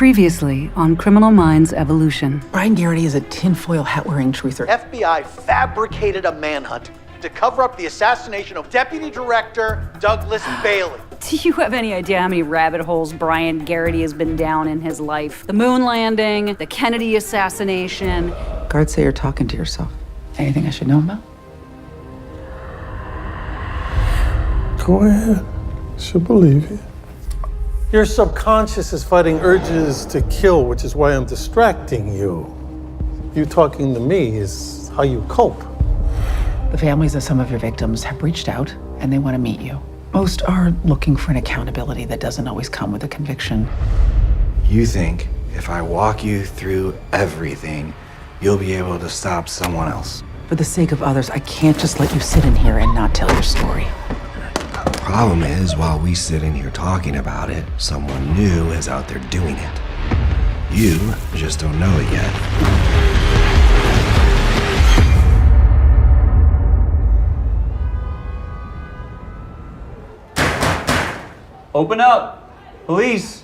Previously on Criminal Minds Evolution. Brian Garrity is a tinfoil hat-wearing truther. FBI fabricated a manhunt to cover up the assassination of Deputy Director Douglas Bailey. Do you have any idea how many rabbit holes Brian Garrity has been down in his life? The moon landing, the Kennedy assassination. Guards say you're talking to yourself. Anything I should know about? Go ahead. Should believe you. Your subconscious is fighting urges to kill, which is why I'm distracting you. You talking to me is how you cope. The families of some of your victims have reached out and they want to meet you. Most are looking for an accountability that doesn't always come with a conviction. You think if I walk you through everything, you'll be able to stop someone else? For the sake of others, I can't just let you sit in here and not tell your story. The problem is, while we sit in here talking about it, someone new is out there doing it. You just don't know it yet. Open up! Police!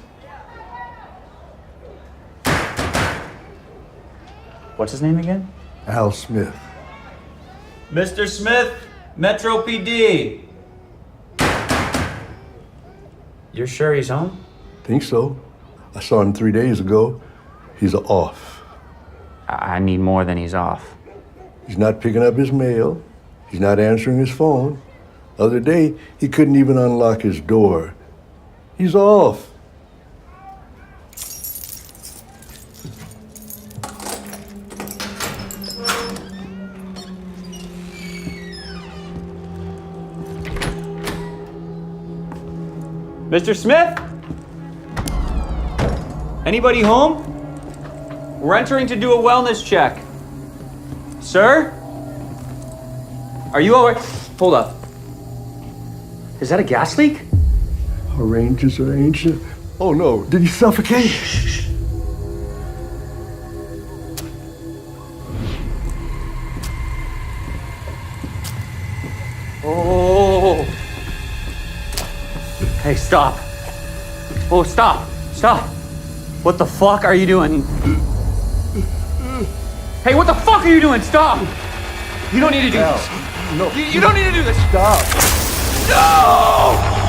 What's his name again? Al Smith. Mr. Smith, Metro PD. You're sure he's home? Think so. I saw him 3 days ago. He's off. I need more than he's off. He's not picking up his mail. He's not answering his phone. The other day, he couldn't even unlock his door. He's off. Mr. Smith? Anybody home? We're entering to do a wellness check. Sir? Are you all right? Hold up. Is that a gas leak? Our ranges are ancient. Oh no, did he suffocate? Oh. Hey, stop. Oh, stop. Stop. What the fuck are you doing? Hey, what the fuck are you doing? Stop. You don't need to do this. No. You don't need to do this. Stop. No!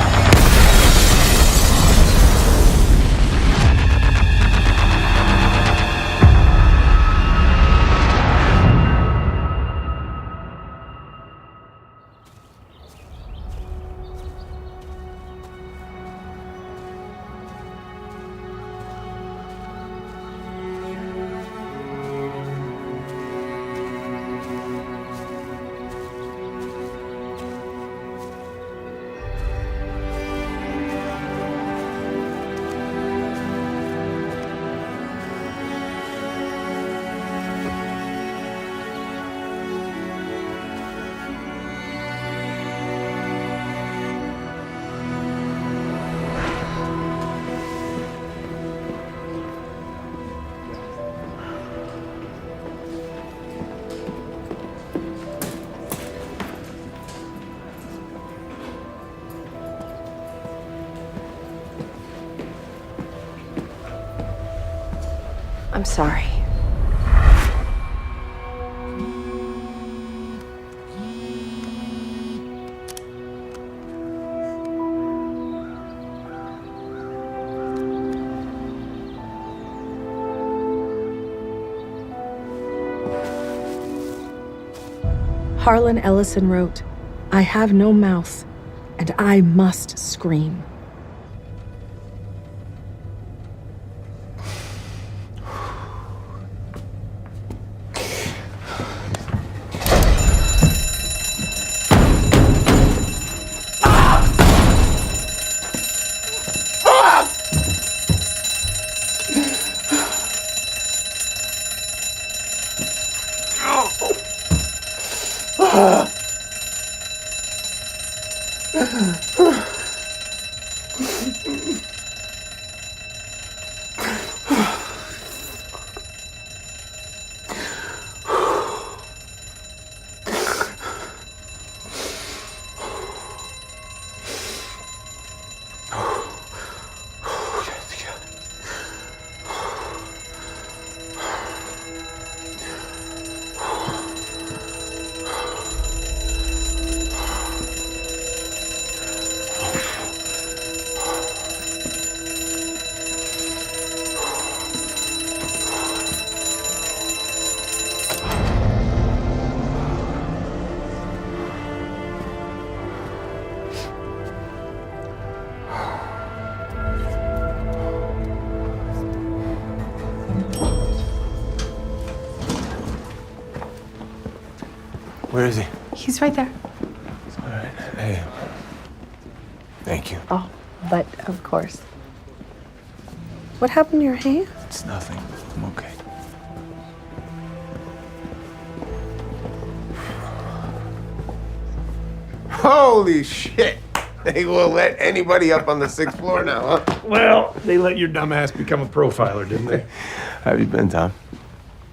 I'm sorry. Harlan Ellison wrote, "I have no mouth, and I must scream." Where is he? He's right there. All right. Hey. Thank you. Oh, but of course. What happened to your hand? It's nothing. I'm okay. Holy shit! They will let anybody up on the 6th floor now, huh? Well, they let your dumbass become a profiler, didn't they? How have you been, Tom?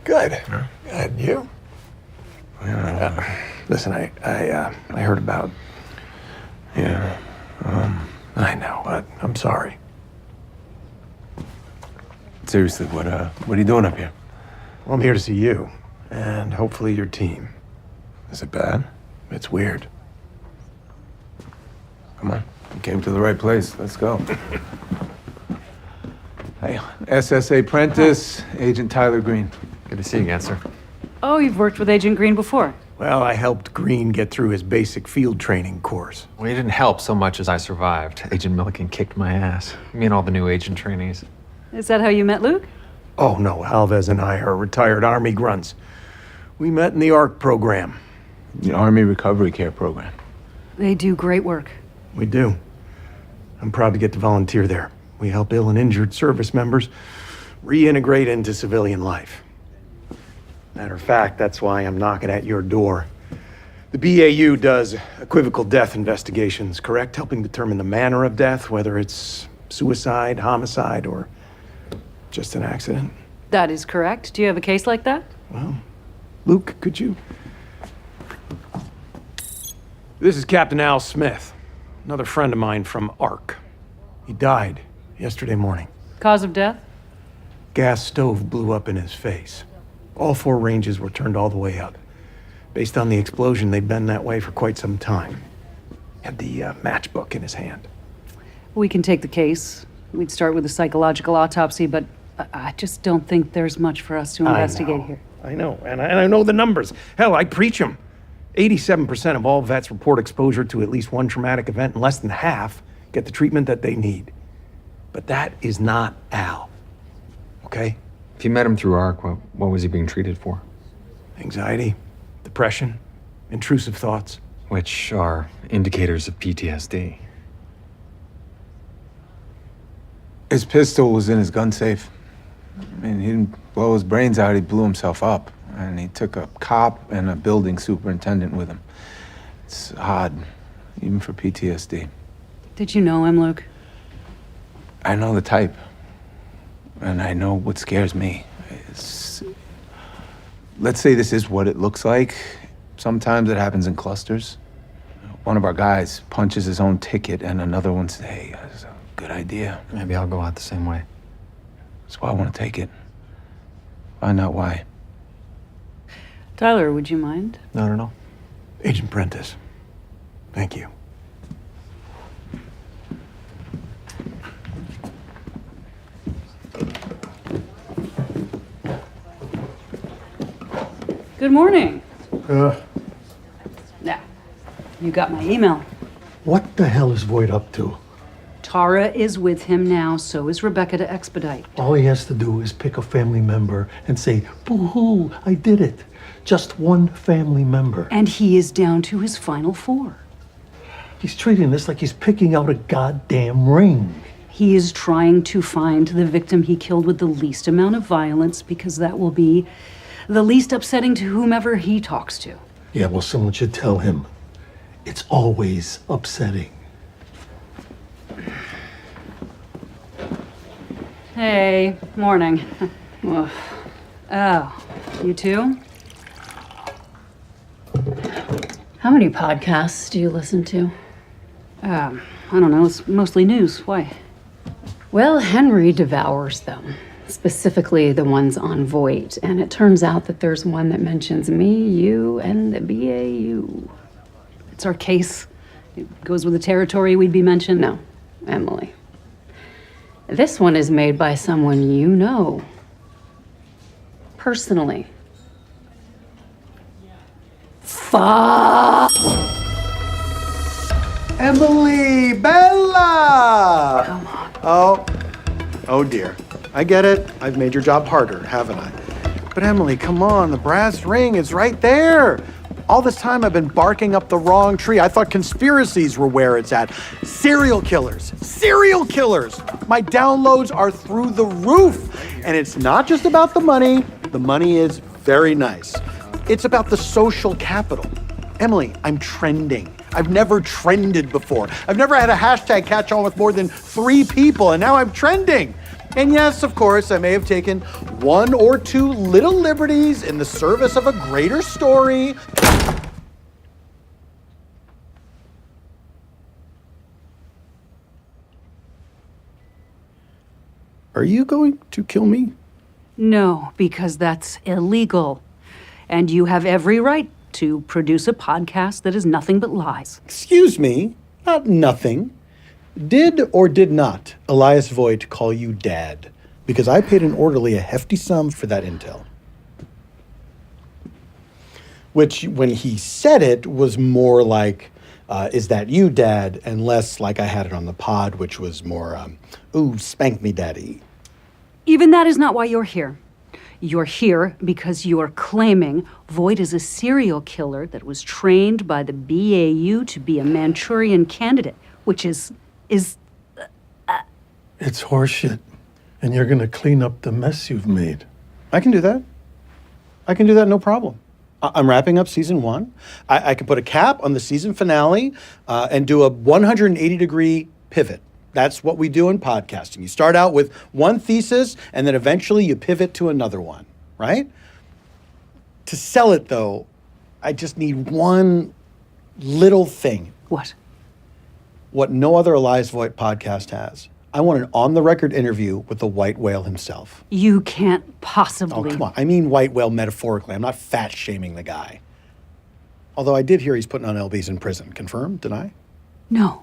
Good. And you? Listen, I heard about. Yeah. I know, but I'm sorry. Seriously, what are you doing up here? Well, I'm here to see you, and hopefully your team. Is it bad? It's weird. Come on. You came to the right place. Let's go. Hey, SSA Prentice, Agent Tyler Green. Good to see you again, sir. Oh, you've worked with Agent Green before. Well, I helped Green get through his basic field training course. Well, you didn't help so much as I survived. Agent Milliken kicked my ass. Me and all the new agent trainees. Is that how you met Luke? Oh, no, Alves and I are retired Army grunts. We met in the ARC program. The Army Recovery Care Program. They do great work. We do. I'm proud to get to volunteer there. We help ill and injured service members reintegrate into civilian life. Matter of fact, that's why I'm knocking at your door. The BAU does equivocal death investigations, correct? Helping determine the manner of death, whether it's suicide, homicide, or just an accident. That is correct. Do you have a case like that? Well, Luke, could you? This is Captain Al Smith, another friend of mine from ARC. He died yesterday morning. Cause of death? Gas stove blew up in his face. All 4 ranges were turned all the way up. Based on the explosion, they'd been that way for quite some time. Had the matchbook in his hand. We can take the case. We'd start with a psychological autopsy, but I just don't think there's much for us to investigate here. I know, and I know the numbers. Hell, I preach them. 87% of all vets report exposure to at least one traumatic event, and less than half get the treatment that they need. But that is not Al, okay? If you met him through ARC, what was he being treated for? Anxiety, depression, intrusive thoughts. Which are indicators of PTSD. His pistol was in his gun safe. I mean, he didn't blow his brains out, he blew himself up. And he took a cop and a building superintendent with him. It's odd, even for PTSD. Did you know him, Luke? I know the type. And I know what scares me. Let's say this is what it looks like. Sometimes it happens in clusters. One of our guys punches his own ticket and another one says, hey, that's a good idea. Maybe I'll go out the same way. That's why I want to take it. Find out why. Tyler, would you mind? Not at all. Agent Prentice, thank you. Good morning. Uh, Now, you got my email. what the hell is Voight up to? Tara is with him now, so is Rebecca to expedite. All he has to do is pick a family member and say, boo-hoo, I did it. Just one family member. And he is down to his final 4. He's treating this like he's picking out a goddamn ring. He is trying to find the victim he killed with the least amount of violence because that will be the least upsetting to whomever he talks to. Yeah, well, someone should tell him. It's always upsetting. Hey, morning. Oh, you too? How many podcasts do you listen to? I don't know. It's mostly news. Why? Well, Henry devours them, specifically the ones on Voight, and it turns out that there's one that mentions me, you, and the BAU. It's our case. It goes with the territory we'd be mentioned. No, Emily. This one is made by someone you know. Personally. Fuck! Emily Bella! Come on. Oh dear. I get it. I've made your job harder, haven't I? But Emily, come on, the brass ring is right there. All this time I've been barking up the wrong tree. I thought conspiracies were where it's at. Serial killers. Serial killers. My downloads are through the roof. And it's not just about the money. The money is very nice. It's about the social capital. Emily, I'm trending. I've never trended before. I've never had a hashtag catch on with more than 3 people, and now I'm trending. And yes, of course, I may have taken 1 or 2 little liberties in the service of a greater story. Are you going to kill me? No, because that's illegal. And you have every right to produce a podcast that is nothing but lies. Excuse me, not nothing. Did or did not Elias Voigt call you Dad? Because I paid an orderly a hefty sum for that intel. Which, when he said it, was more like, is that you, Dad? And less like I had it on the pod, which was more, ooh, spank me, Daddy. Even that is not why you're here. You're here because you are claiming Voigt is a serial killer that was trained by the BAU to be a Manchurian candidate, which is It's horseshit. And you're going to clean up the mess you've made. I can do that. I can do that, no problem. I'm wrapping up season 1. I can put a cap on the season finale and do a 180-degree pivot. That's what we do in podcasting. You start out with one thesis, and then eventually you pivot to another one, right? To sell it, though, I just need one little thing. What? What no other Elias Voigt podcast has. I want an on-the-record interview with the white whale himself. You can't possibly. Oh, come on. I mean white whale metaphorically. I'm not fat-shaming the guy. Although I did hear he's putting on LBs in prison. Confirmed? Deny? No.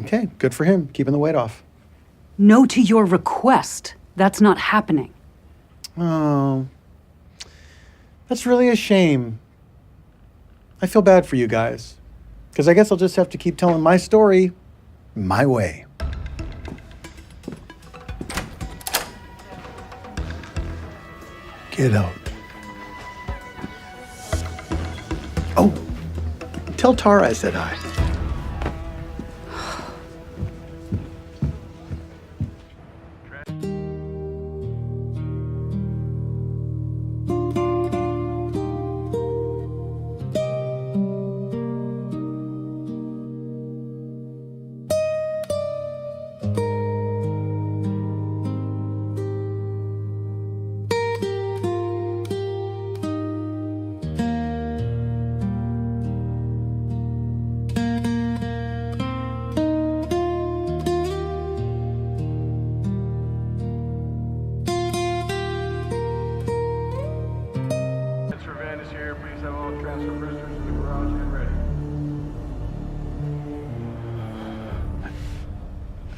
Okay, good for him. Keeping the weight off. No to your request. That's not happening. Oh. That's really a shame. I feel bad for you guys. Because I guess I'll just have to keep telling my story my way. Get out. Oh, tell Tara I said hi.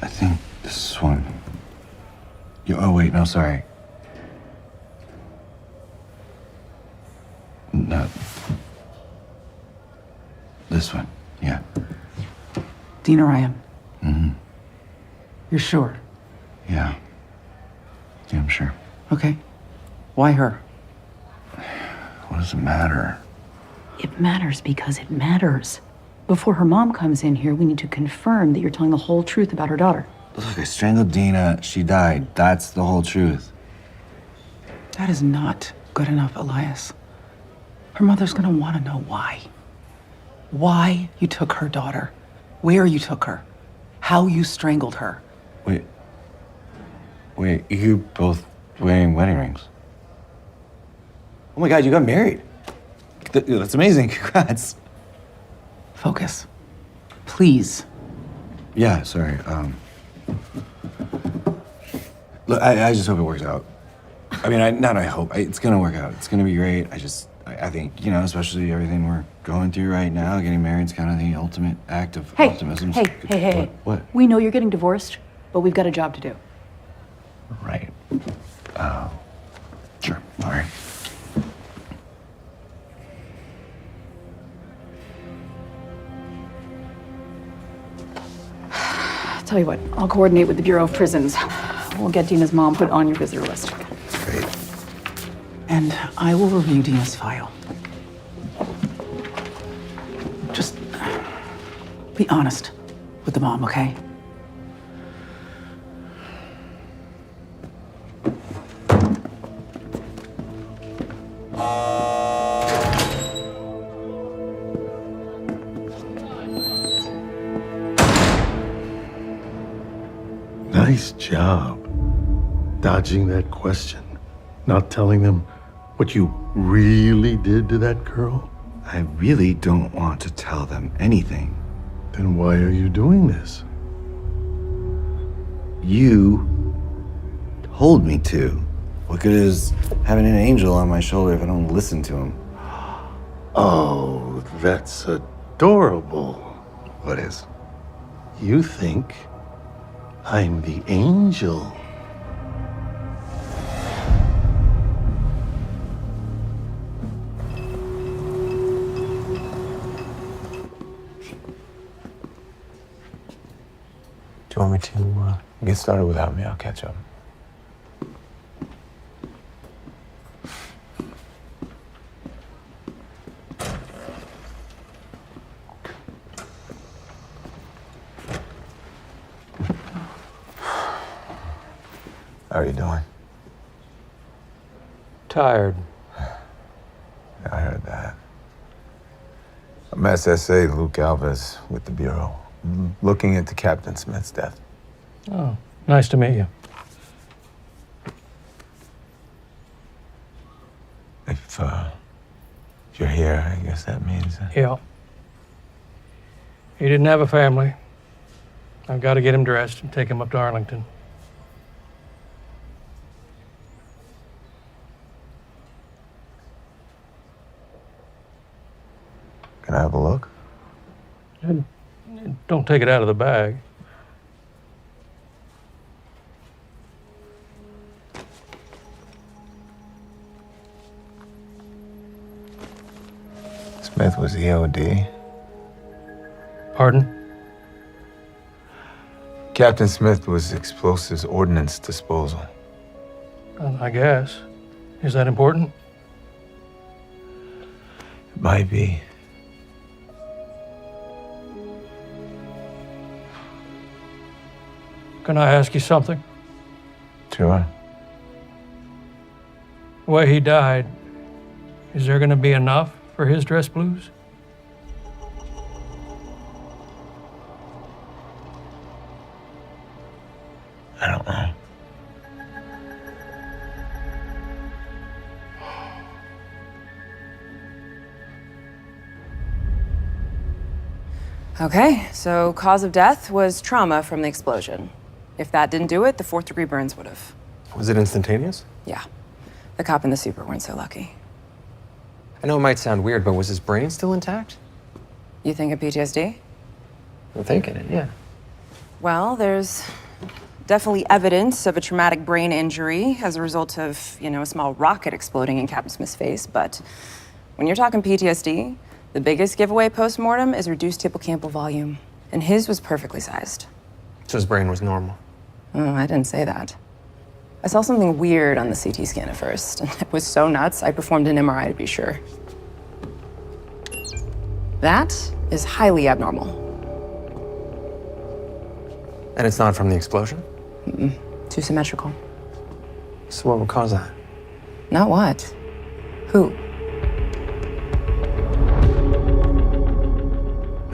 I think this one. Oh, wait, no, sorry. Not. This one, yeah. Dina Ryan. Mm-hmm. You're sure? Yeah. Yeah, I'm sure. Okay. Why her? What does it matter? It matters because it matters. Before her mom comes in here, we need to confirm that you're telling the whole truth about her daughter. Look, I strangled Dina. She died. That's the whole truth. That is not good enough, Elias. Her mother's gonna wanna know why. Why you took her daughter. Where you took her. How you strangled her. Wait, you both wearing wedding rings? Oh my God, you got married. That's amazing. Congrats. Focus. Please. Yeah, sorry. Look, I just hope it works out. I mean, I hope. It's gonna work out. It's gonna be great. I think, you know, especially everything we're going through right now, getting married is kind of the ultimate act of optimism. Hey. What? We know you're getting divorced, but we've got a job to do. Right. Sure. All right. Tell you what, I'll coordinate with the Bureau of Prisons. We'll get Dina's mom put on your visitor list. Great. And I will review Dina's file. Be honest with the mom, okay? Nice job dodging that question. Not telling them what you really did to that girl. I really don't want to tell them anything. Then why are you doing this? You told me to. What good is having an angel on my shoulder if I don't listen to him? Oh, that's adorable. What is? You think I'm the angel. Do you want me to get started without me? I'll catch up. How are you doing? Tired. Yeah, I heard that. I'm SSA Luke Alves with the Bureau, looking into Captain Smith's death. Oh, nice to meet you. If you're here, I guess that means... Yeah. He didn't have a family. I've got to get him dressed and take him up to Arlington. Can I have a look? Don't take it out of the bag. Smith was EOD. Pardon? Captain Smith was explosives ordnance disposal. I guess. Is that important? It might be. Can I ask you something? Sure. The way he died, is there going to be enough for his dress blues? I don't know. Okay, so cause of death was trauma from the explosion. If that didn't do it, the 4th-degree burns would have. Was it instantaneous? Yeah. The cop and the super weren't so lucky. I know it might sound weird, but was his brain still intact? You think of PTSD? I'm thinking it, yeah. Well, there's definitely evidence of a traumatic brain injury as a result of, a small rocket exploding in Captain Smith's face, but when you're talking PTSD, the biggest giveaway post-mortem is reduced hippocampal volume, and his was perfectly sized. So his brain was normal? Oh, I didn't say that. I saw something weird on the CT scan at first, and it was so nuts, I performed an MRI to be sure. That is highly abnormal. And it's not from the explosion? Mm-mm. Too symmetrical. So what would cause that? Not what? Who?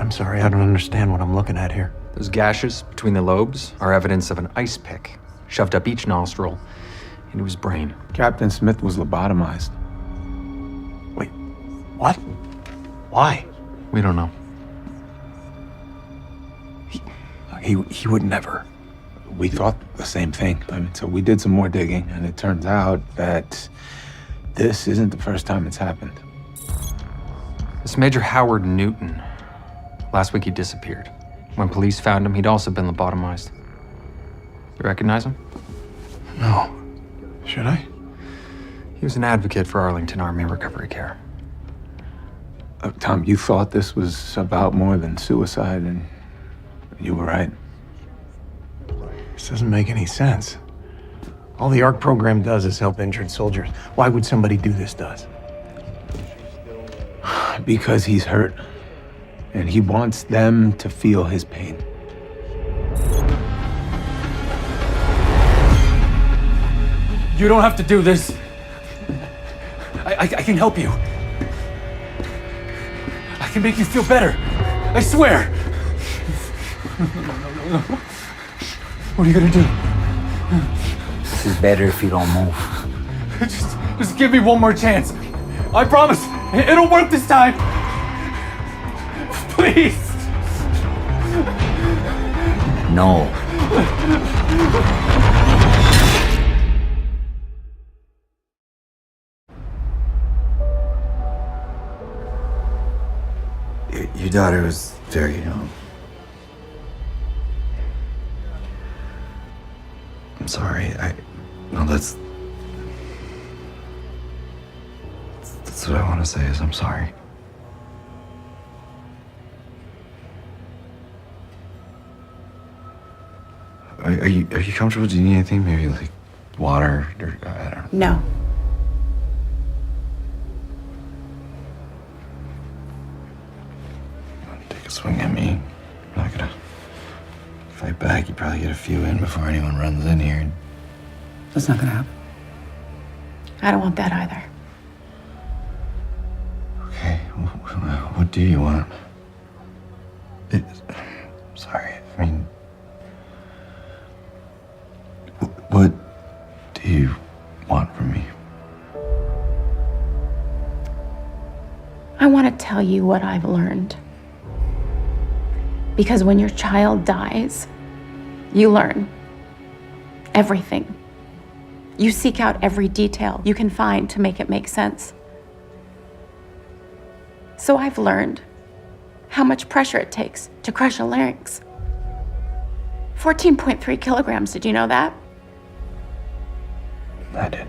I'm sorry, I don't understand what I'm looking at here. Those gashes between the lobes are evidence of an ice pick shoved up each nostril into his brain. Captain Smith was lobotomized. Wait, what? Why? We don't know. He would never. We thought the same thing. So we did some more digging, and it turns out that this isn't the first time it's happened. This Major Howard Newton. Last week he disappeared. When police found him, he'd also been lobotomized. You recognize him? No. Should I? He was an advocate for Arlington Army Recovery Care. Tom, you thought this was about more than suicide, and you were right. This doesn't make any sense. All the ARC program does is help injured soldiers. Why would somebody do this to us? Because he's hurt. and he wants them to feel his pain. You don't have to do this. I can help you. I can make you feel better. I swear. No. What are you gonna do? This is better if you don't move. Just give me one more chance. I promise. It'll work this time. Please. No. Your daughter was very young. I'm sorry. That's what I want to say is I'm sorry. Are you comfortable? Do you need anything? Maybe like water or I don't know. No. Take a swing at me. I'm not gonna fight back. You probably get a few in before anyone runs in here. That's not gonna happen. I don't want that either. Okay, what do you want? Sorry, I mean, what do you want from me? I want to tell you what I've learned. Because when your child dies, you learn everything. You seek out every detail you can find to make it make sense. So I've learned how much pressure it takes to crush a larynx. 14.3 kilograms, did you know that? I did.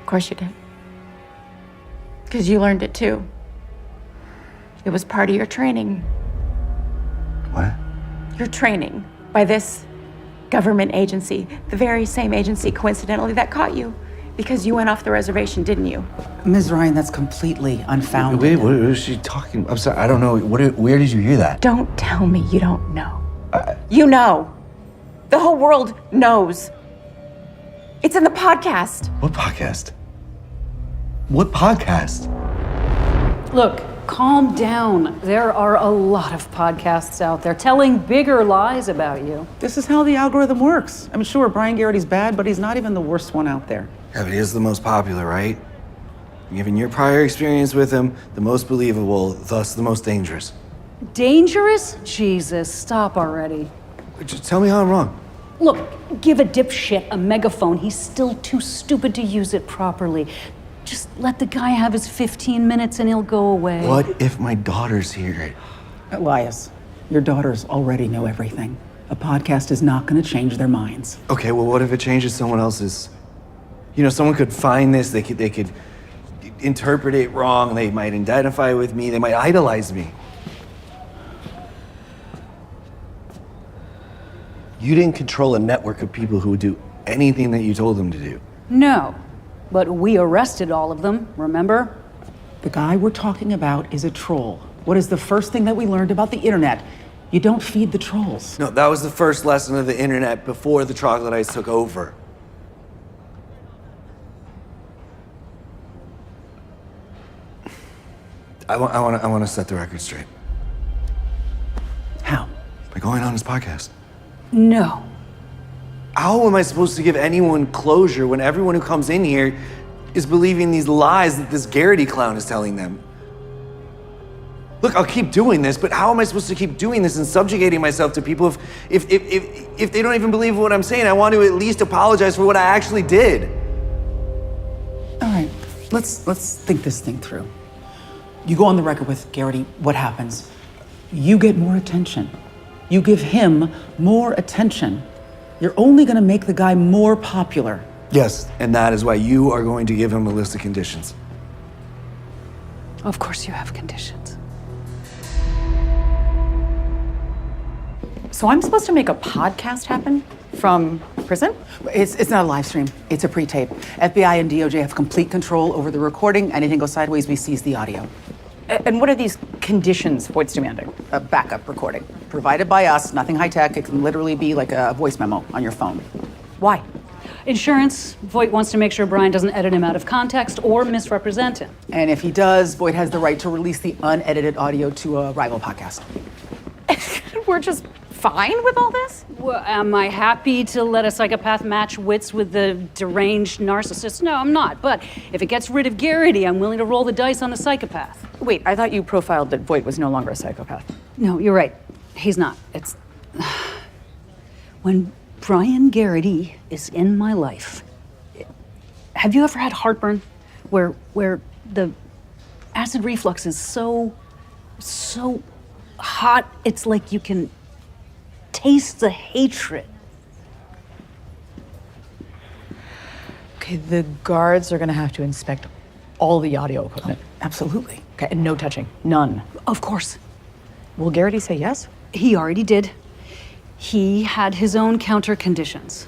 Of course you did. Because you learned it too. It was part of your training. What? Your training by this government agency, the very same agency, coincidentally, that caught you. Because you went off the reservation, didn't you? Ms. Ryan, that's completely unfounded. Wait, what is she talking? I'm sorry, I don't know. Where did you hear that? Don't tell me you don't know. You know. The whole world knows. It's in the podcast. What podcast? What podcast? Look, calm down. There are a lot of podcasts out there telling bigger lies about you. This is how the algorithm works. I mean, sure, Brian Garrity's bad, but he's not even the worst one out there. Yeah, but he is the most popular, right? Given your prior experience with him, the most believable, thus the most dangerous. Dangerous? Jesus, stop already. Just tell me how I'm wrong. Look, give a dipshit a megaphone. He's still too stupid to use it properly. Just let the guy have his 15 minutes and he'll go away. What if my daughter's here? Elias, your daughters already know everything. A podcast is not going to change their minds. Okay, well, what if it changes someone else's? You know, someone could find this, they could interpret it wrong, they might identify with me, they might idolize me. You didn't control a network of people who would do anything that you told them to do. No, but we arrested all of them, remember? The guy we're talking about is a troll. What is the first thing that we learned about the internet? You don't feed the trolls. No, that was the first lesson of the internet before the troglodytes took over. I want to set the record straight. How? By going on his podcast. No. How am I supposed to give anyone closure when everyone who comes in here is believing these lies that this Garrity clown is telling them? Look, I'll keep doing this, but how am I supposed to keep doing this and subjugating myself to people if they don't even believe what I'm saying? I want to at least apologize for what I actually did. All right, let's think this thing through. You go on the record with Garrity, what happens? You get more attention. You give him more attention. You're only gonna make the guy more popular. Yes, and that is why you are going to give him a list of conditions. Of course you have conditions. So I'm supposed to make a podcast happen from prison? It's not a live stream, it's a pre-tape. FBI and DOJ have complete control over the recording. Anything goes sideways, we seize the audio. And what are these conditions Voight's demanding? A backup recording. Provided by us, nothing high tech. It can literally be like a voice memo on your phone. Why? Insurance. Voight wants to make sure Brian doesn't edit him out of context or misrepresent him. And if he does, Voight has the right to release the unedited audio to a rival podcast. We're just fine with all this? Well, am I happy to let a psychopath match wits with the deranged narcissist? No, I'm not. But if it gets rid of Garrity, I'm willing to roll the dice on the psychopath. Wait, I thought you profiled that Voight was no longer a psychopath. No, you're right. He's not. It's... When Brian Garrity is in my life... Have you ever had heartburn? Where the acid reflux is so hot, it's like you can taste the hatred. Okay, the guards are gonna have to inspect all the audio equipment. Absolutely. Okay, and no touching. None. Of course. Will Garrity say yes? He already did. He had his own counter conditions.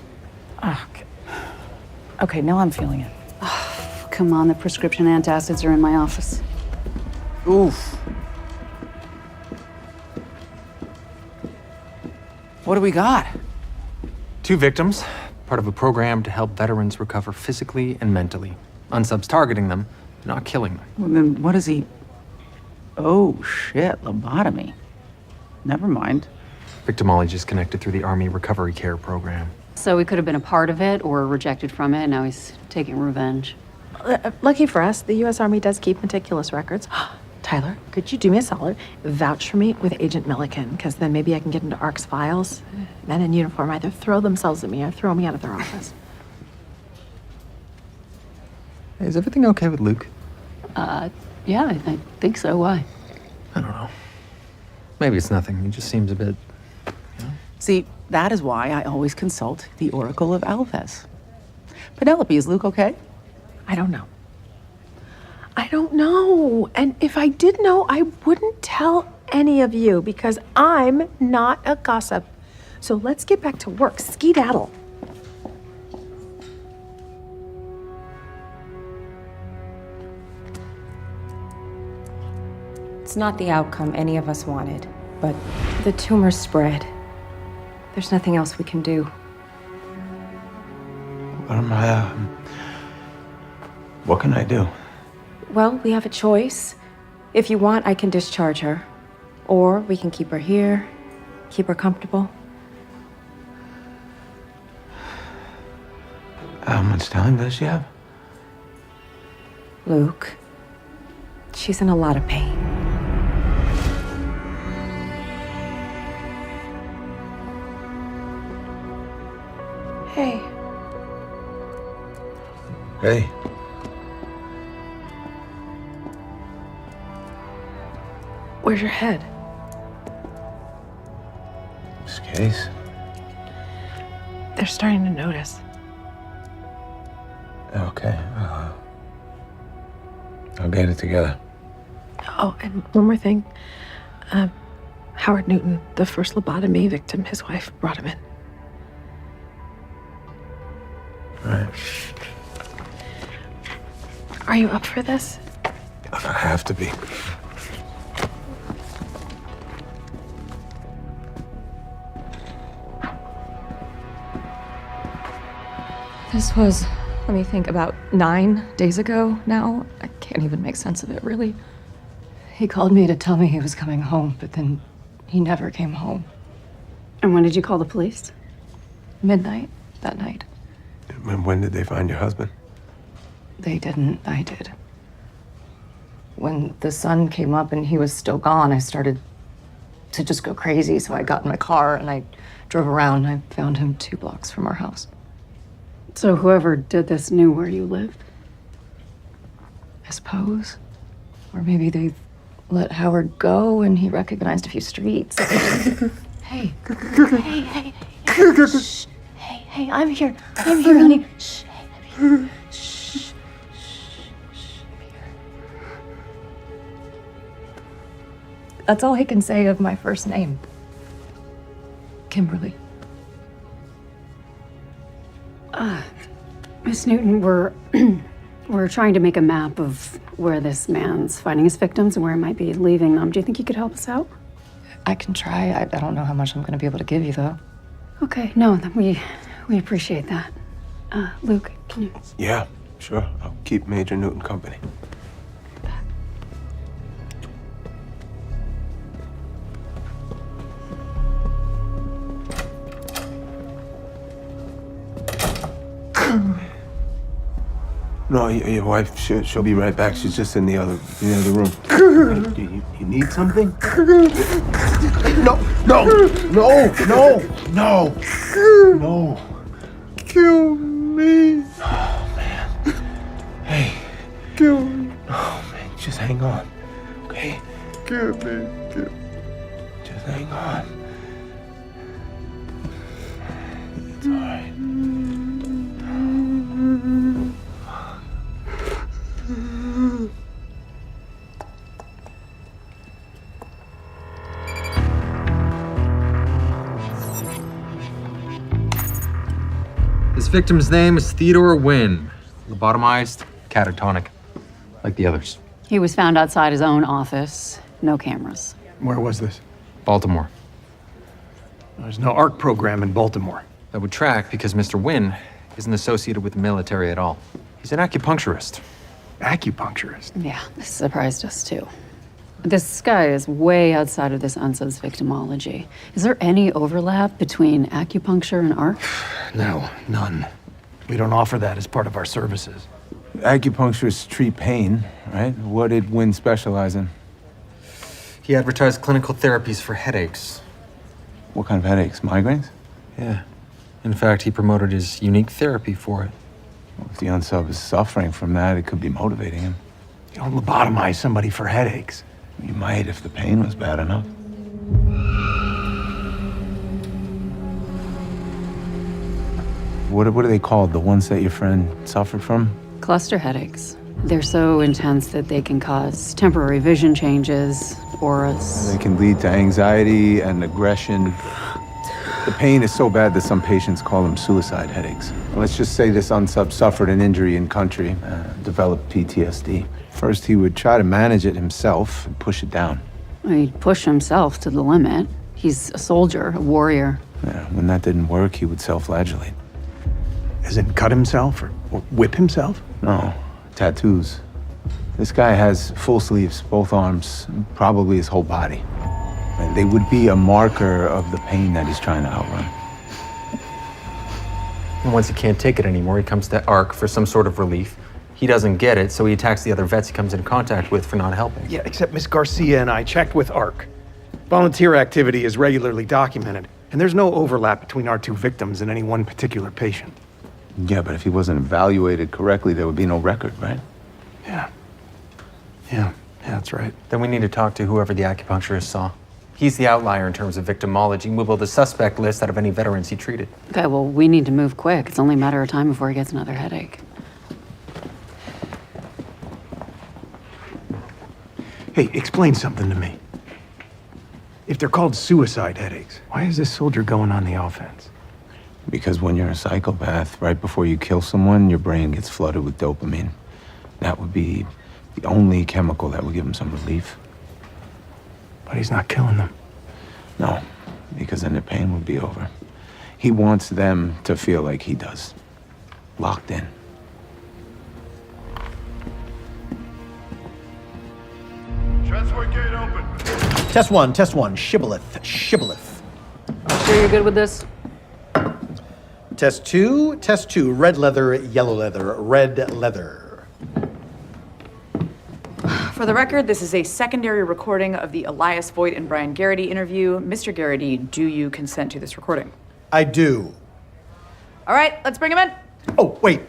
Okay, now I'm feeling it. Come on, the prescription antacids are in my office. Oof. What do we got? 2 victims, part of a program to help veterans recover physically and mentally. Unsubs targeting them, not killing them. Well, then what is he... Oh, shit, lobotomy. Never mind. Victimology connected through the Army Recovery Care Program. So he could have been a part of it or rejected from it, and now he's taking revenge. Lucky for us, the U.S. Army does keep meticulous records. Tyler, could you do me a solid? Vouch for me with Agent Milliken, because then maybe I can get into ARC's files. Men in uniform either throw themselves at me or throw me out of their office. Hey, is everything okay with Luke? Yeah, I think so. Why? I don't know. Maybe it's nothing. He just seems a bit... See, that is why I always consult the Oracle of Alves. Penelope, is Luke okay? I don't know. I don't know. And if I did know, I wouldn't tell any of you because I'm not a gossip. So let's get back to work. Skedaddle. It's not the outcome any of us wanted, but the tumor spread. There's nothing else we can do. What can I do? Well, we have a choice. If you want, I can discharge her. Or we can keep her here, keep her comfortable. How much time does she have? Luke, she's in a lot of pain. Hey. Hey. Where's your head? This case? They're starting to notice. Okay. I'll get it together. Oh, and one more thing. Howard Newton, the first lobotomy victim, his wife brought him in. Right. Are you up for this? I have to be. This was, let me think, about 9 days ago now. I can't even make sense of it, really. He called me to tell me he was coming home, but then he never came home. And when did you call the police? Midnight that night. And when did they find your husband? They didn't, I did. When the sun came up and he was still gone, I started to just go crazy, so I got in my car and I drove around and I found him 2 blocks from our house. So whoever did this knew where you lived? I suppose. Or maybe they let Howard go and he recognized a few streets. Hey. Hey. Shh. Hey, I'm here. I'm here, honey. Shh. Hey, shh. That's all he can say of my first name. Kimberly. Miss Newton, we're We're trying to make a map of where this man's finding his victims and where he might be leaving them. Do you think you could help us out? I can try. I don't know how much I'm going to be able to give you, though. Okay, no, we appreciate that. Luke, can you? Yeah, sure. I'll keep Major Newton company. No, your wife, she'll be right back. She's just in the other room. You need something? No, no, no, no, no, no. Kill me. Oh, man. Hey. Kill me. Oh, man, just hang on, okay? Kill me. Just hang on. It's all right. This victim's name is Theodore Wynn. Lobotomized, catatonic, like the others. He was found outside his own office. No cameras. Where was this? Baltimore. There's no ARC program in Baltimore. That would track because Mr. Wynn isn't associated with the military at all. He's an acupuncturist. Acupuncturist? Yeah, this surprised us too. This guy is way outside of this unsubs victimology. Is there any overlap between acupuncture and ARC? No, none. We don't offer that as part of our services. Acupuncturists treat pain, right? What did Wynn specialize in? He advertised clinical therapies for headaches. What kind of headaches? Migraines? Yeah. In fact, he promoted his unique therapy for it. Well, if the unsub is suffering from that, it could be motivating him. You don't lobotomize somebody for headaches. You might if the pain was bad enough. What are they called? The ones that your friend suffered from? Cluster headaches. They're so intense that they can cause temporary vision changes, auras. They can lead to anxiety and aggression. The pain is so bad that some patients call them suicide headaches. Let's just say this unsub suffered an injury in country, developed PTSD. First, he would try to manage it himself and push it down. He'd push himself to the limit. He's a soldier, a warrior. Yeah, when that didn't work, he would self-flagellate. As in cut himself or whip himself? No, tattoos. This guy has full sleeves, both arms, probably his whole body. And they would be a marker of the pain that he's trying to outrun. And once he can't take it anymore, he comes to ARC for some sort of relief. He doesn't get it, so he attacks the other vets he comes in contact with for not helping. Yeah, except Miss Garcia and I checked with ARC. Volunteer activity is regularly documented, and there's no overlap between our two victims and any one particular patient. Yeah, but if he wasn't evaluated correctly, there would be no record, right? Yeah, that's right. Then we need to talk to whoever the acupuncturist saw. He's the outlier in terms of victimology. We'll build a suspect list out of any veterans he treated. Okay, well, we need to move quick. It's only a matter of time before he gets another headache. Hey, explain something to me. If they're called suicide headaches, why is this soldier going on the offense? Because when you're a psychopath, right before you kill someone, your brain gets flooded with dopamine. That would be the only chemical that would give him some relief. But he's not killing them. No, because then the pain would be over. He wants them to feel like he does. Locked in. Transport gate open. Test one, shibboleth. Sure you're good with this? Test two, red leather, yellow leather, red leather. For the record, this is a secondary recording of the Elias Voigt and Brian Garrity interview. Mr. Garrity, do you consent to this recording? I do. All right, let's bring him in. Oh, wait.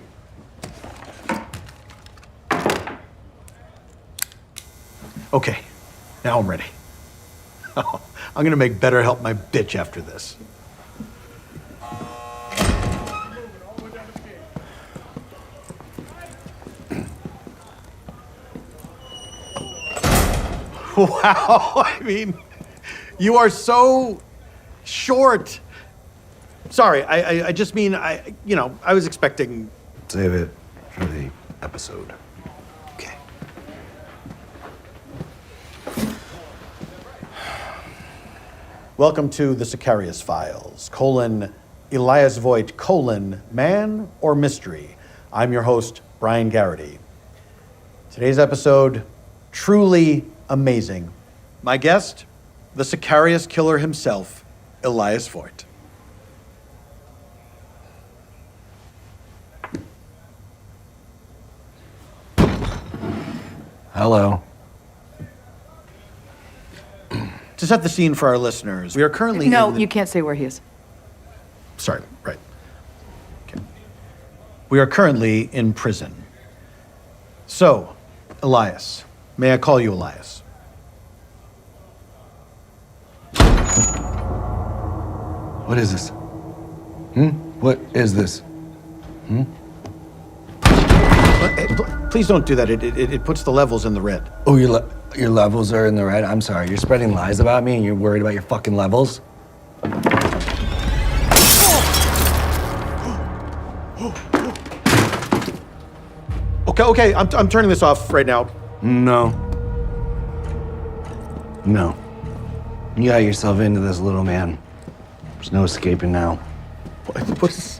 Okay, now I'm ready. I'm gonna make better help my bitch after this. Wow, I mean, you are so short. Sorry, I just mean, I was expecting... Save it for the episode. Okay. Welcome to the Sicarius Files, Elias Voigt, man or mystery. I'm your host, Brian Garrity. Today's episode, truly amazing. My guest, the Sicarius killer himself, Elias Voigt. Hello. To set the scene for our listeners, we are currently No, in the- you can't say where he is. Sorry, right. Okay. We are currently in prison. So, Elias, may I call you Elias? What is this? What is this? Please don't do that. It puts the levels in the red. Oh, your levels are in the red? I'm sorry. You're spreading lies about me and you're worried about your fucking levels? Okay, I'm turning this off right now. No. You got yourself into this, little man. There's no escaping now.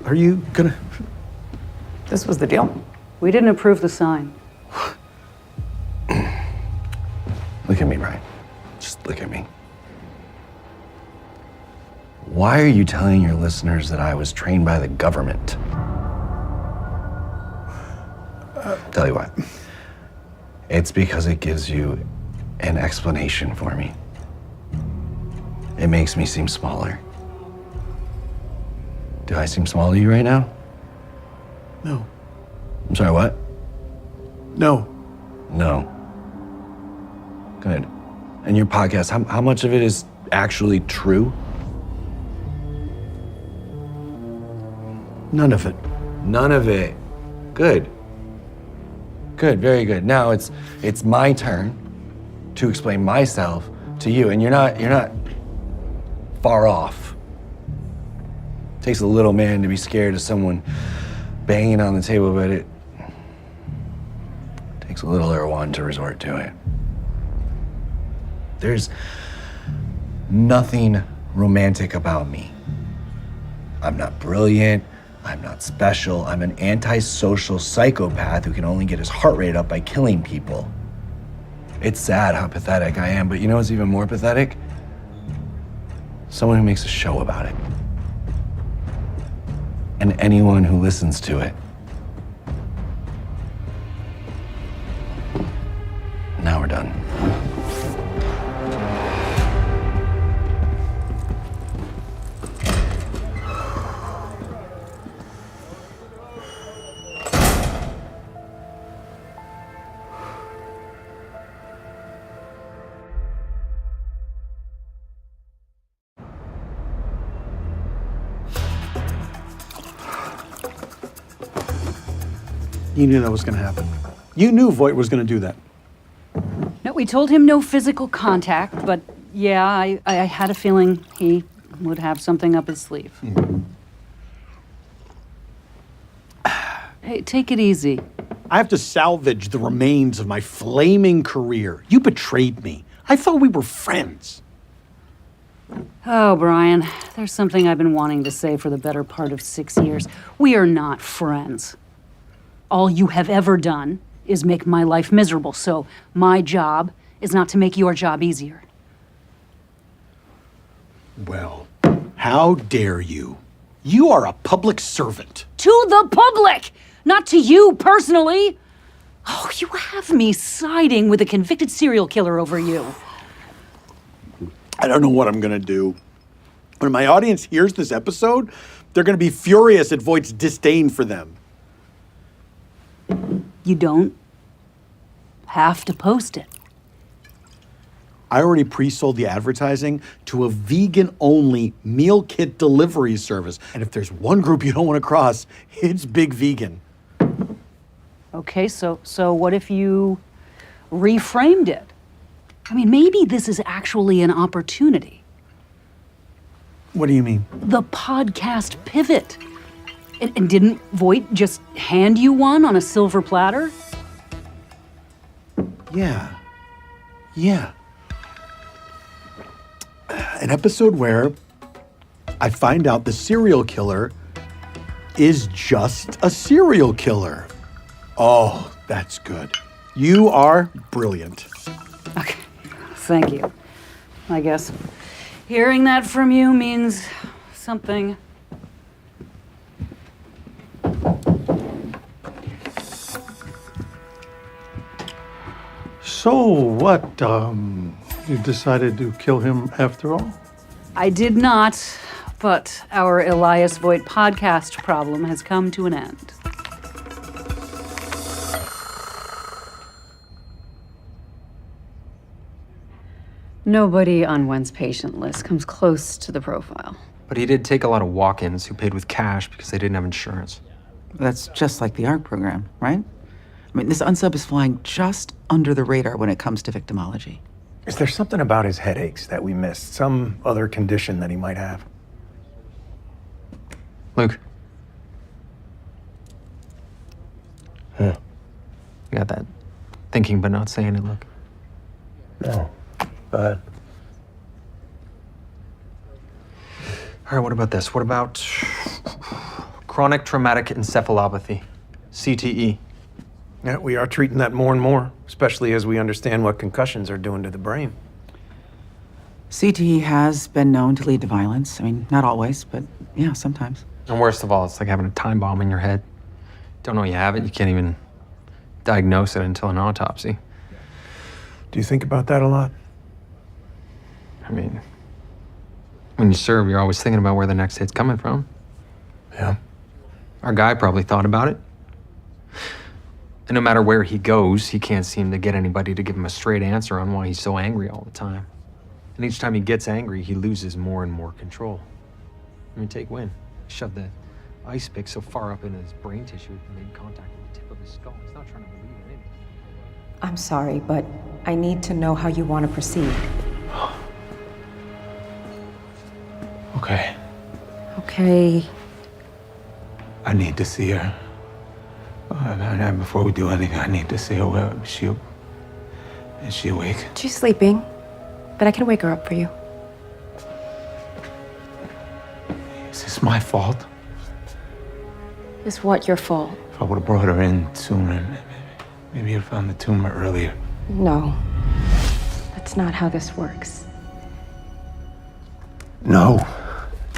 Are you gonna... This was the deal. We didn't approve the sign. Look at me, Brian. Just look at me. Why are you telling your listeners that I was trained by the government? Tell you what. It's because it gives you an explanation for me. It makes me seem smaller. Do I seem small to you right now? No. I'm sorry, what? No. No. Good. And your podcast, how much of it is actually true? None of it. None of it. Good. Good, very good. Now it's my turn to explain myself to you, and you're not far off. Takes a little man to be scared of someone banging on the table, but it takes a littler one to resort to it. There's nothing romantic about me. I'm not brilliant. I'm not special. I'm an antisocial psychopath who can only get his heart rate up by killing people. It's sad how pathetic I am, but you know what's even more pathetic? Someone who makes a show about it. And anyone who listens to it. Now we're done. You knew that was gonna happen. You knew Voigt was gonna do that. No, we told him no physical contact, but yeah, I had a feeling he would have something up his sleeve. Hey, take it easy. I have to salvage the remains of my flaming career. You betrayed me. I thought we were friends. Oh, Brian, there's something I've been wanting to say for the better part of 6 years. We are not friends. All you have ever done is make my life miserable, so my job is not to make your job easier. Well, how dare you? You are a public servant. To the public, not to you personally. Oh, you have me siding with a convicted serial killer over you. I don't know what I'm gonna do. When my audience hears this episode, they're gonna be furious at Voigt's disdain for them. You don't have to post it. I already pre-sold the advertising to a vegan-only meal kit delivery service. And if there's one group you don't want to cross, it's Big Vegan. Okay, so what if you reframed it? I mean, maybe this is actually an opportunity. What do you mean? The podcast pivot. And didn't Voight just hand you one on a silver platter? Yeah. Yeah. An episode where I find out the serial killer is just a serial killer. Oh, that's good. You are brilliant. Okay, thank you. I guess hearing that from you means something. So what, you decided to kill him after all? I did not, but our Elias Voight podcast problem has come to an end. Nobody on Wen's patient list comes close to the profile. But he did take a lot of walk-ins who paid with cash because they didn't have insurance. That's just like the ARC program, right? I mean, this unsub is flying just under the radar when it comes to victimology. Is there something about his headaches that we missed? Some other condition that he might have? Luke. Huh. You got that thinking but not saying it look. No. But all right, what about this? What about chronic traumatic encephalopathy, CTE? yeah, we are treating that more and more, especially as we understand what concussions are doing to the brain. CTE has been known to lead to violence. I mean, not always, but yeah, sometimes. And worst of all, it's like having a time bomb in your head. Don't know you have it, you can't even diagnose it until an autopsy. Do you think about that a lot? I mean, when you serve, you're always thinking about where the next hit's coming from. Yeah. Our guy probably thought about it. And no matter where he goes, he can't seem to get anybody to give him a straight answer on why he's so angry all the time. And each time he gets angry, he loses more and more control. I mean, take Wynn. He shoved the ice pick so far up into his brain tissue it made contact with the tip of his skull. He's not trying to believe in anything. I'm sorry, but I need to know how you want to proceed. Okay. Okay. I need to see her. Before we do anything, I need to see her. Is she awake? She's sleeping, but I can wake her up for you. Is this my fault? Is what your fault? If I would have brought her in sooner, maybe you'd found the tumor earlier. No. That's not how this works. No.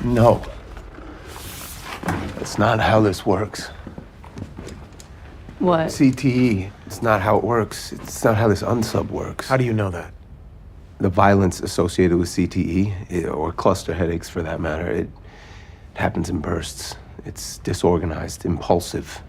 No. That's not how this works. What? CTE. It's not how it works. It's not how this unsub works. How do you know that? The violence associated with CTE, or cluster headaches for that matter, it happens in bursts. It's disorganized, impulsive.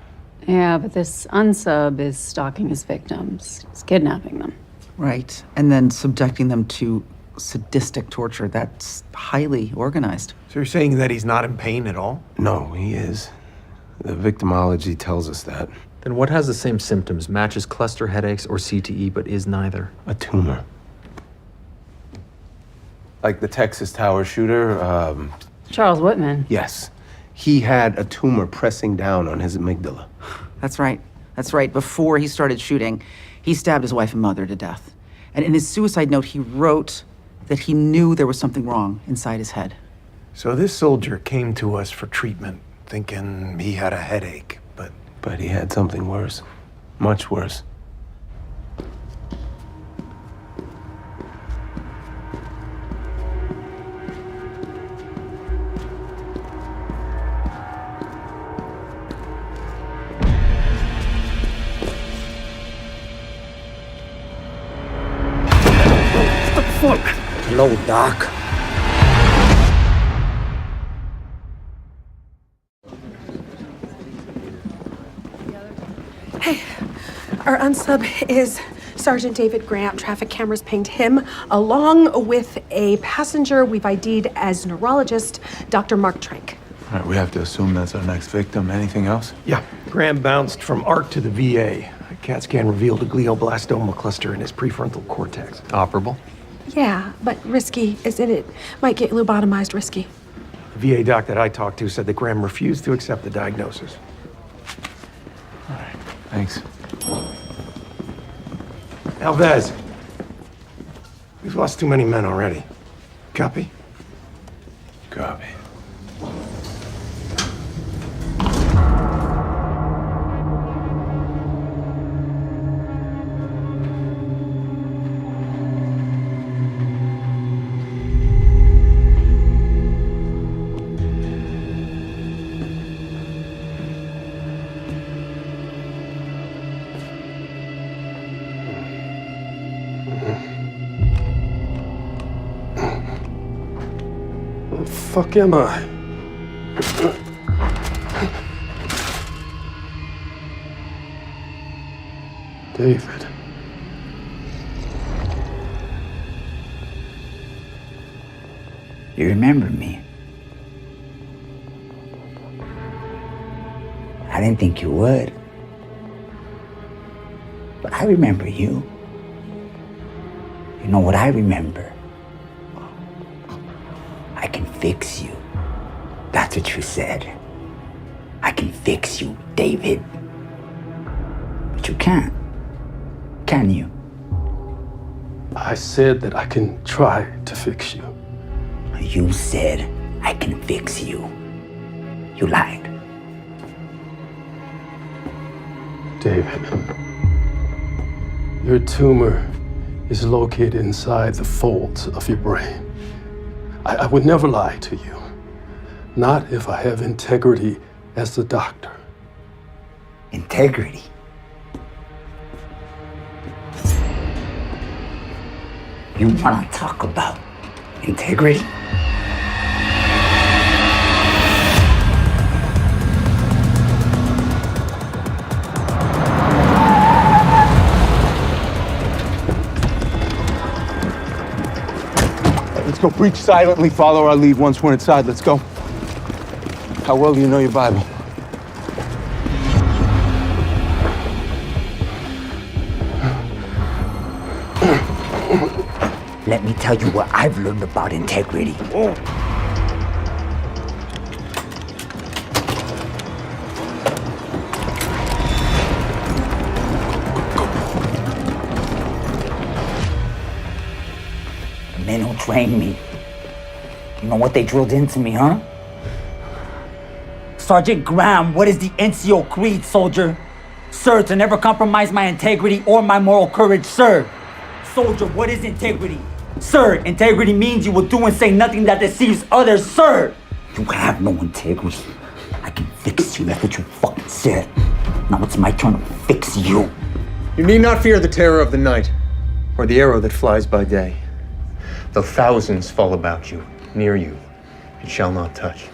Yeah, but this unsub is stalking his victims. He's kidnapping them. Right. And then subjecting them to sadistic torture. That's highly organized. So you're saying that he's not in pain at all? No, he is. The victimology tells us that. Then what has the same symptoms, matches cluster headaches or CTE, but is neither? A tumor. Like the Texas Tower shooter, Charles Whitman. yes. He had a tumor pressing down on his amygdala. That's right. That's right. Before he started shooting, he stabbed his wife and mother to death. And in his suicide note, he wrote that he knew there was something wrong inside his head. So this soldier came to us for treatment, thinking he had a headache, but... But he had something worse. Much worse. Fuck. Hello, Doc. Hey, our unsub is Sergeant David Grant. Traffic cameras pinged him along with a passenger we've ID'd as neurologist, Dr. Mark Trank. All right, we have to assume that's our next victim. Anything else? Yeah, Graham bounced from ARC to the VA. A CAT scan revealed a glioblastoma cluster in his prefrontal cortex. Operable? Yeah, but risky, isn't it? Might get lobotomized risky. The VA doc that I talked to said that Graham refused to accept the diagnosis. Thanks. Alves, we've lost too many men already. Copy? Copy. Where the fuck am I? David. You remember me? I didn't think you would. But I remember you. You know what I remember? I can fix you. That's what you said. I can fix you, David. But you can't. Can you? I said that I can try to fix you. You said I can fix you. You lied. David, your tumor is located inside the folds of your brain. I would never lie to you. Not if I have integrity as the doctor. Integrity? You want to talk about integrity? Let's go. Preach silently, follow our lead once we're inside. Let's go. How well do you know your Bible? Let me tell you what I've learned about integrity. The men who trained me, you know what they drilled into me, huh? Sergeant Graham, what is the NCO creed, soldier? Sir, to never compromise my integrity or my moral courage, sir. Soldier, what is integrity? Sir, integrity means you will do and say nothing that deceives others, sir. You have no integrity. I can fix you, that's what you fucking said. Now it's my turn to fix you. You need not fear the terror of the night, or the arrow that flies by day. Though thousands fall about you, near you, it shall not touch.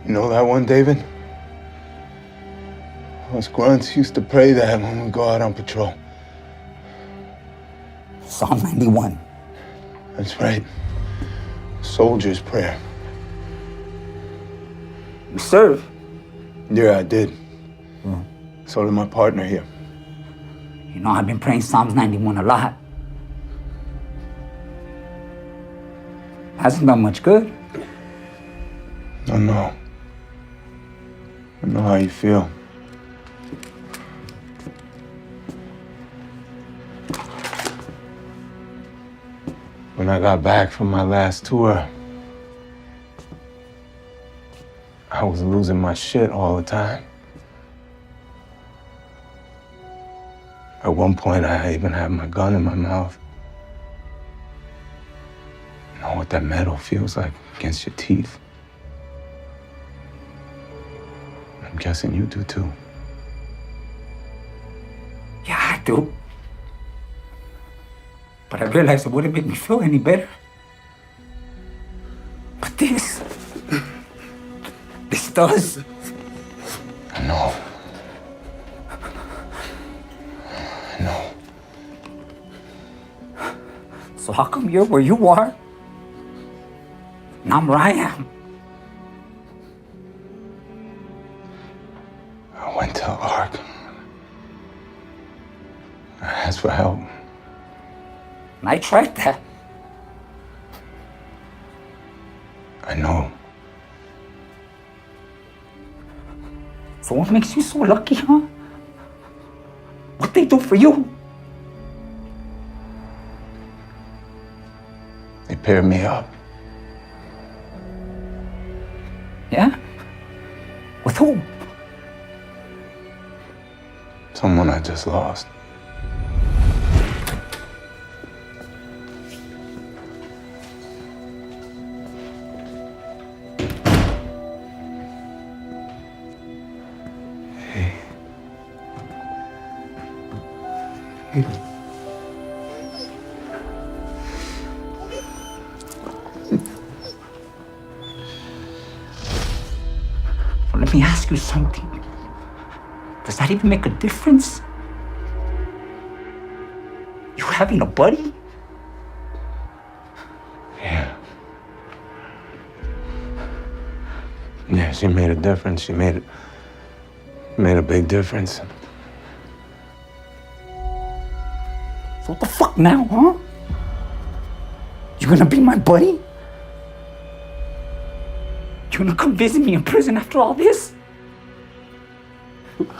You know that one, David? Us grunts used to pray that when we go out on patrol. Psalm 91. That's right. Soldier's prayer. You serve? Yeah, I did. So did my partner here. You know, I've been praying Psalms 91 a lot. Hasn't done much good. I know. I know how you feel. When I got back from my last tour, I was losing my shit all the time. At one point, I even had my gun in my mouth. You know what that metal feels like against your teeth? I'm guessing you do too. Yeah, I do. But I realized it wouldn't make me feel any better. But this does. I know. I know. So how come you're where you are? And I'm where I am. I went to ARC. I asked for help. And I tried that. I know. So what makes you so lucky, huh? What they do for you? They paired me up. Yeah? With who? Someone I just lost. Well, let me ask you something. Does that even make a difference? You having a buddy? Yeah, she made a difference. She made a big difference. So what the fuck now, huh? You gonna be my buddy? You gonna come visit me in prison after all this?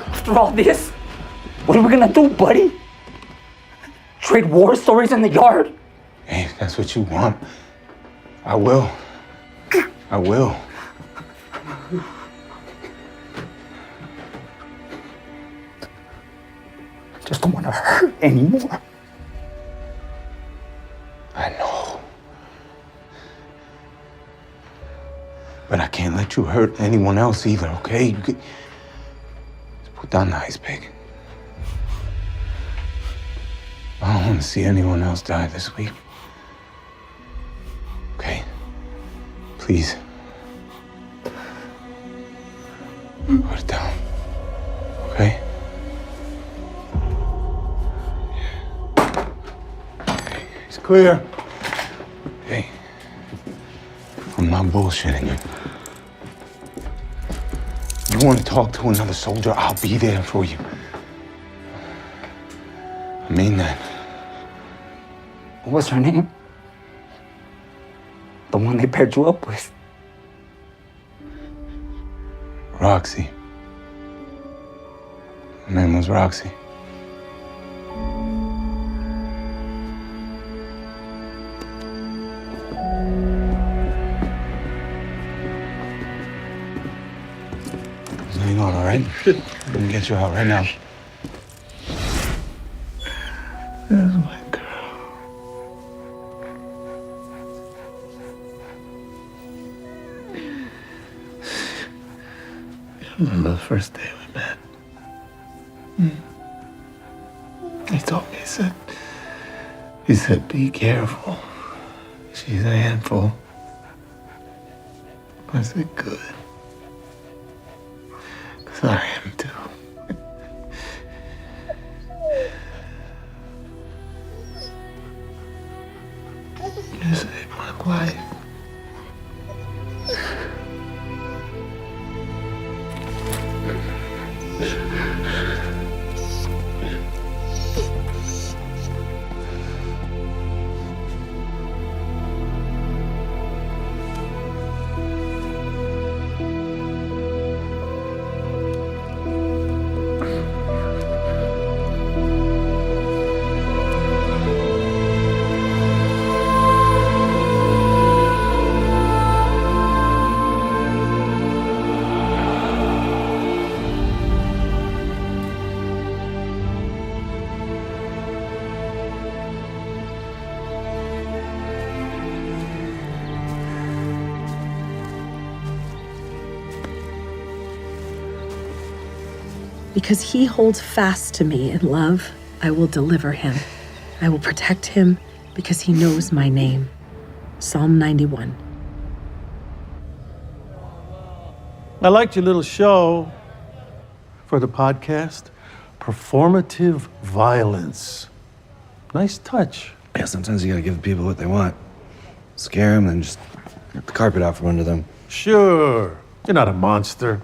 After all this? What are we gonna do, buddy? Trade war stories in the yard? Hey, if that's what you want, I will. I will. Just don't wanna hurt anymore. I know. But I can't let you hurt anyone else either, okay? You could... Just put down the ice pick. I don't want to see anyone else die this week. Okay? Please. Put it down. Okay? It's clear. Hey. I'm not bullshitting you. You want to talk to another soldier, I'll be there for you. I mean that. What was her name? The one they paired you up with. Roxy. Her name was Roxy. Hang on, all right? I'm gonna get you out right now. There's my girl. You remember the first day we met? He told me, he said, be careful. She's a handful. I said, good. 'Cause I am too. You saved my life. Because he holds fast to me in love, I will deliver him. I will protect him because he knows my name. Psalm 91. I liked your little show for the podcast. Performative violence. Nice touch. Yeah, sometimes you gotta give people what they want. Scare them and just rip the carpet out from under them. Sure. You're not a monster.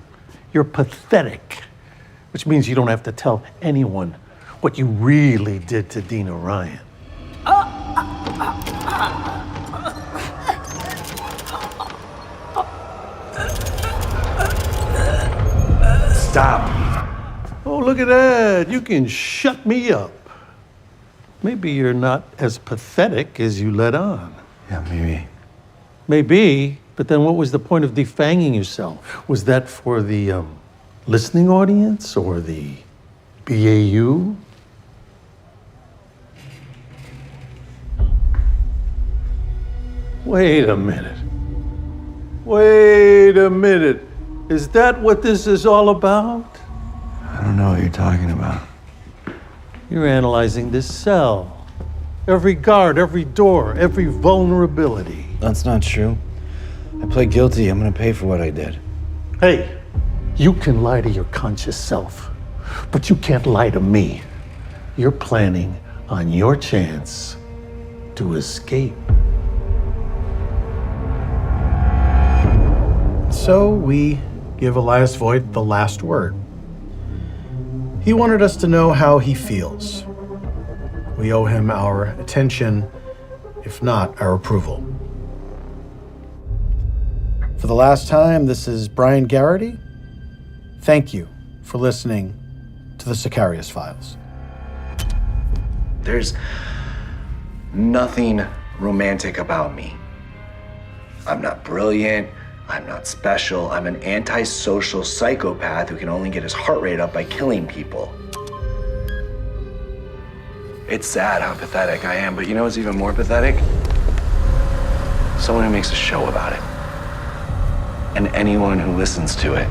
You're pathetic. Which means you don't have to tell anyone what you really did to Dina Ryan. Stop. Oh, look at that. You can shut me up. Maybe you're not as pathetic as you let on. Yeah, maybe. Maybe, but then what was the point of defanging yourself? Was that for the listening audience or the BAU? Wait a minute. Wait a minute. Is that what this is all about? I don't know what you're talking about. You're analyzing this cell. Every guard, every door, every vulnerability. That's not true. I pled guilty. I'm gonna pay for what I did. Hey, you can lie to your conscious self, but you can't lie to me. You're planning on your chance to escape. So we give Elias Voigt the last word. He wanted us to know how he feels. We owe him our attention, if not our approval. For the last time, this is Brian Garrity. Thank you for listening to the Sicarius Files. There's nothing romantic about me. I'm not brilliant. I'm not special. I'm an antisocial psychopath who can only get his heart rate up by killing people. It's sad how pathetic I am, but you know what's even more pathetic? Someone who makes a show about it. And anyone who listens to it.